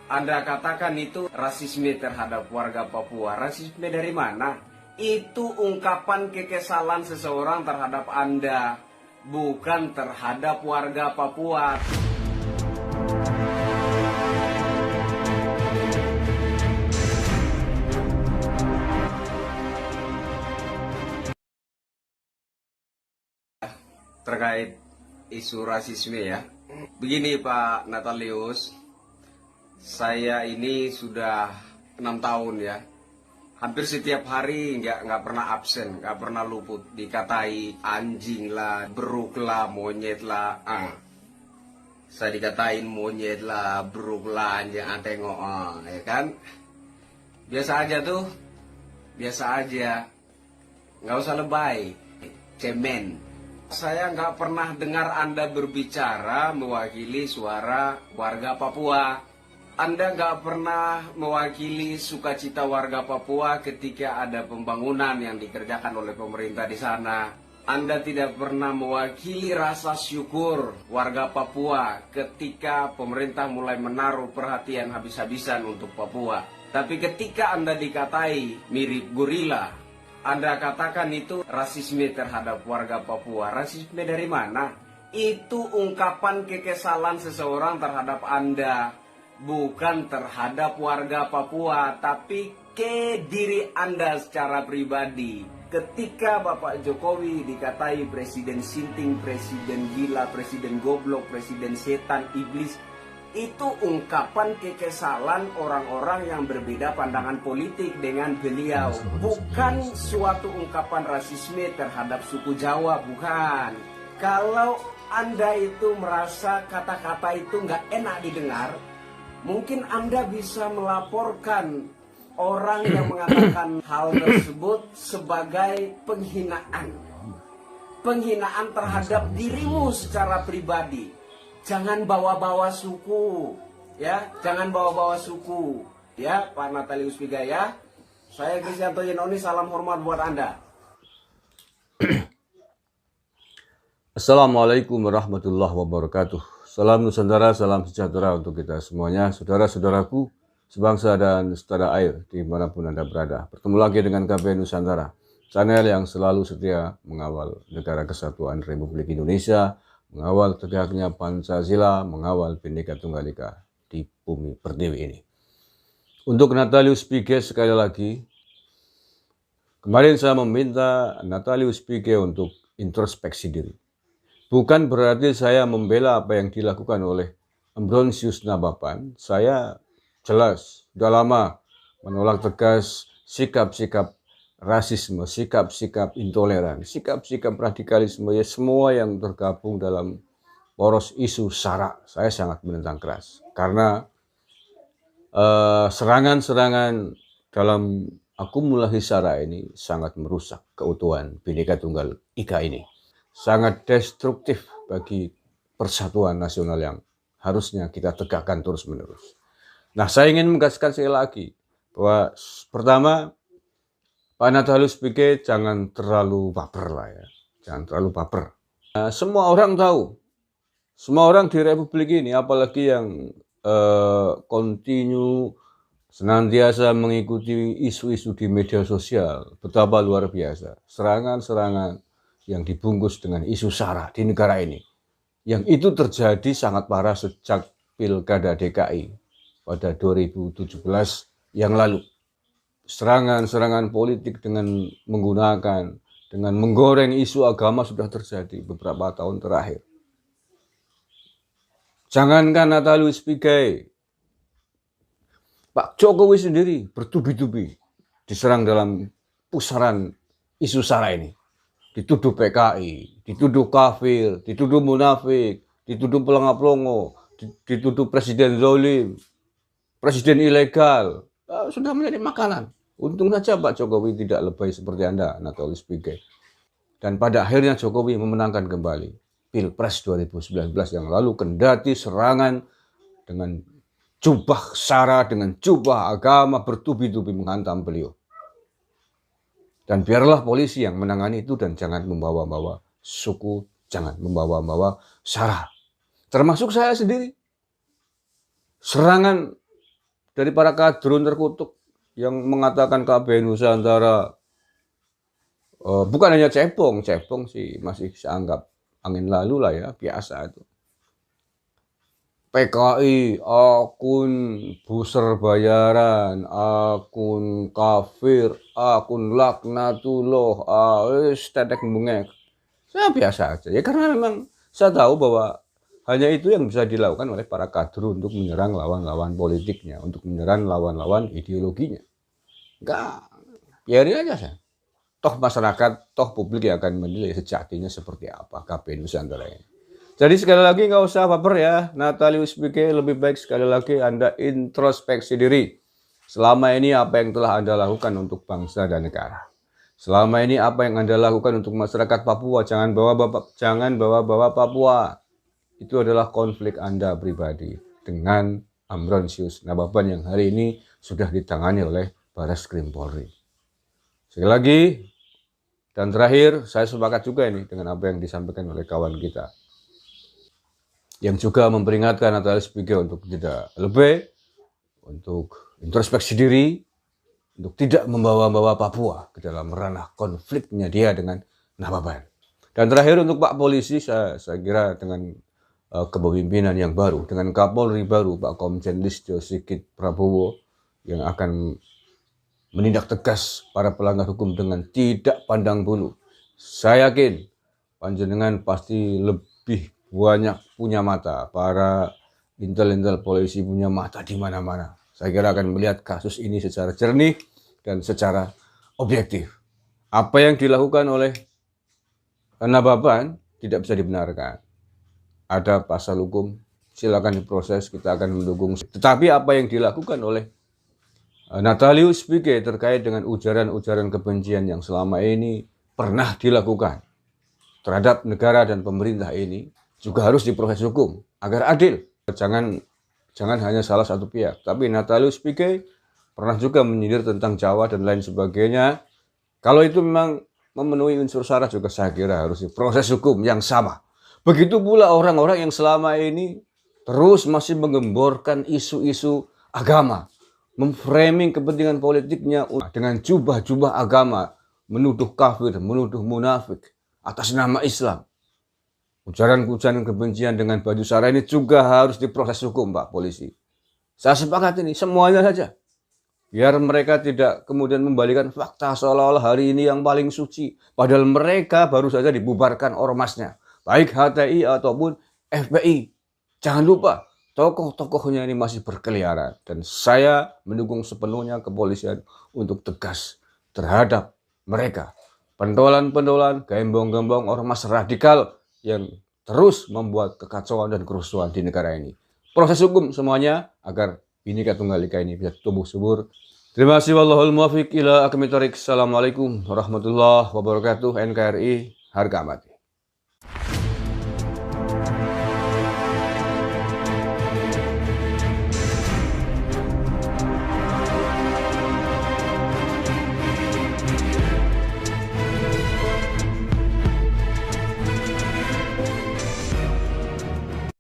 Anda katakan itu rasisme terhadap warga Papua. Rasisme dari mana? Itu ungkapan kekesalan seseorang terhadap Anda, bukan terhadap warga Papua. Terkait isu rasisme ya. Begini Pak Natalius, saya ini sudah 6 tahun ya. Hampir setiap hari nggak pernah absen, nggak pernah luput. Dikatai anjing lah, beruk lah, monyet lah. Saya dikatain monyet lah, beruk lah, anjing tengok, ya kan? Biasa aja tuh, biasa aja. Nggak usah lebay, cemen. Saya nggak pernah dengar Anda berbicara mewakili suara warga Papua. Anda nggak pernah mewakili sukacita warga Papua ketika ada pembangunan yang dikerjakan oleh pemerintah di sana. Anda tidak pernah mewakili rasa syukur warga Papua ketika pemerintah mulai menaruh perhatian habis-habisan untuk Papua. Tapi ketika Anda dikatai mirip gorila, Anda katakan itu rasisme terhadap warga Papua. Rasisme dari mana? Itu ungkapan kekesalan seseorang terhadap Anda, bukan terhadap warga Papua, tapi ke diri Anda secara pribadi. Ketika Bapak Jokowi dikatai presiden sinting, presiden gila, presiden goblok, presiden setan, iblis, itu ungkapan kekesalan orang-orang yang berbeda pandangan politik dengan beliau. Bukan suatu ungkapan rasisme terhadap suku Jawa, bukan. Kalau Anda itu merasa kata-kata itu nggak enak didengar, mungkin Anda bisa melaporkan orang yang mengatakan hal tersebut sebagai penghinaan. Penghinaan terhadap dirimu secara pribadi. Jangan bawa-bawa suku, ya. Jangan bawa-bawa suku, ya, Pak Natalius Pigaya. Saya Kristianto Yenoni, salam hormat buat Anda. Assalamualaikum warahmatullahi wabarakatuh. Salam Nusantara, salam sejahtera untuk kita semuanya, saudara-saudaraku, sebangsa dan setanah air, dimanapun Anda berada. Bertemu lagi dengan KBN Nusantara, channel yang selalu setia mengawal negara kesatuan Republik Indonesia, mengawal tegaknya Pancasila, mengawal Bhinneka Tunggal Ika di bumi pertiwi ini. Untuk Natalius Pige sekali lagi, kemarin saya meminta Natalius Pige untuk introspeksi diri. Bukan berarti saya membela apa yang dilakukan oleh Ambrosius Nababan. Saya jelas sudah lama menolak tegas sikap-sikap rasisme, sikap-sikap intoleran, sikap-sikap radikalisme, ya semua yang tergabung dalam poros isu SARA. Saya sangat menentang keras karena serangan-serangan dalam akumulasi SARA ini sangat merusak keutuhan Bhinneka Tunggal Ika ini. Sangat destruktif bagi persatuan nasional yang harusnya kita tegakkan terus-menerus. Nah, saya ingin menegaskan sekali lagi bahwa pertama, Pak Natalius Pige jangan terlalu baper lah ya. Jangan terlalu baper. Nah, semua orang tahu. Semua orang di Republik ini, apalagi yang senantiasa mengikuti isu-isu di media sosial, betapa luar biasa. Serangan-serangan yang dibungkus dengan isu SARA di negara ini. Yang itu terjadi sangat parah sejak Pilkada DKI pada 2017 yang lalu. Serangan-serangan politik dengan menggoreng isu agama sudah terjadi beberapa tahun terakhir. Jangankan Natalius Pige, Pak Jokowi sendiri bertubi-tubi diserang dalam pusaran isu SARA ini. Dituduh PKI, dituduh kafir, dituduh munafik, dituduh pelongo-pelongo, dituduh presiden zalim, presiden ilegal. Sudah menjadi makanan. Untung saja Pak Jokowi tidak lebay seperti Anda, Natalius Pige. Dan pada akhirnya Jokowi memenangkan kembali Pilpres 2019 yang lalu, kendati serangan dengan jubah SARA, dengan jubah agama bertubi-tubi menghantam beliau. Dan biarlah polisi yang menangani itu dan jangan membawa-bawa suku, jangan membawa-bawa SARA. Termasuk saya sendiri. Serangan dari para kadrun terkutuk yang mengatakan KBN Nusantara bukan hanya cebong sih masih saya anggap angin lalu lah ya, biasa itu. PKI, akun buser bayaran, akun kafir, akun laknatullah, tetek bengek. Saya biasa aja ya, karena memang saya tahu bahwa hanya itu yang bisa dilakukan oleh para kader untuk menyerang lawan-lawan politiknya, untuk menyerang lawan-lawan ideologinya. Enggak, biarin aja saya. Toh masyarakat, toh publik yang akan menilai sejatinya seperti apa KBN Nusantara ini. Jadi sekali lagi nggak usah baper ya, Natalius Pique, lebih baik sekali lagi Anda introspeksi diri. Selama ini apa yang telah Anda lakukan untuk bangsa dan negara? Selama ini apa yang Anda lakukan untuk masyarakat Papua? Jangan bawa Papua. Itu adalah konflik Anda pribadi dengan Ambrosius Nababan yang hari ini sudah ditangani oleh Barreskrim Polri. Sekali lagi, dan terakhir, saya sepakat juga ini dengan apa yang disampaikan oleh kawan kita, yang juga memperingatkan Natalius Pique untuk tidak lebih, untuk introspeksi diri, untuk tidak membawa-bawa Papua ke dalam ranah konfliknya dia dengan Nababan. Dan terakhir untuk Pak Polisi, saya kira dengan kepemimpinan yang baru, dengan Kapolri baru, Pak Komjen Listio Sigit Prabowo, yang akan menindak tegas para pelanggar hukum dengan tidak pandang bulu. Saya yakin panjenengan pasti lebih banyak punya mata, para intel-intel polisi punya mata di mana-mana. Saya kira akan melihat kasus ini secara jernih dan secara objektif. Apa yang dilakukan oleh Nababan tidak bisa dibenarkan. Ada pasal hukum, silakan diproses, kita akan mendukung. Tetapi apa yang dilakukan oleh Natalius Pique terkait dengan ujaran-ujaran kebencian yang selama ini pernah dilakukan terhadap negara dan pemerintah ini juga harus diproses hukum agar adil. Jangan hanya salah satu pihak. Tapi Natalius Pique pernah juga menyindir tentang Jawa dan lain sebagainya. Kalau itu memang memenuhi unsur syarat juga saya kira harus diproses hukum yang sama. Begitu pula orang-orang yang selama ini terus masih menggemborkan isu-isu agama, memframing kepentingan politiknya dengan jubah-jubah agama, menuduh kafir, menuduh munafik atas nama Islam. Ujaran-ujaran kebencian dengan baju sara ini juga harus diproses hukum, Pak Polisi. Saya sepakat ini, semuanya saja. Biar mereka tidak kemudian membalikan fakta seolah-olah hari ini yang paling suci. Padahal mereka baru saja dibubarkan ormasnya. Baik HTI ataupun FPI. Jangan lupa, tokoh-tokohnya ini masih berkeliaran. Dan saya mendukung sepenuhnya kepolisian untuk tegas terhadap mereka. Pentolan-pentolan, gembong-gembong ormas radikal yang terus membuat kekacauan dan kerusuhan di negara ini. Proses hukum semuanya agar Bhinneka Tunggal Ika ini bisa tumbuh subur. Terima kasih. Wallahul muwaffiq ila aqwamit thoriq. Assalamualaikum warahmatullahi wabarakatuh. NKRI harga mati.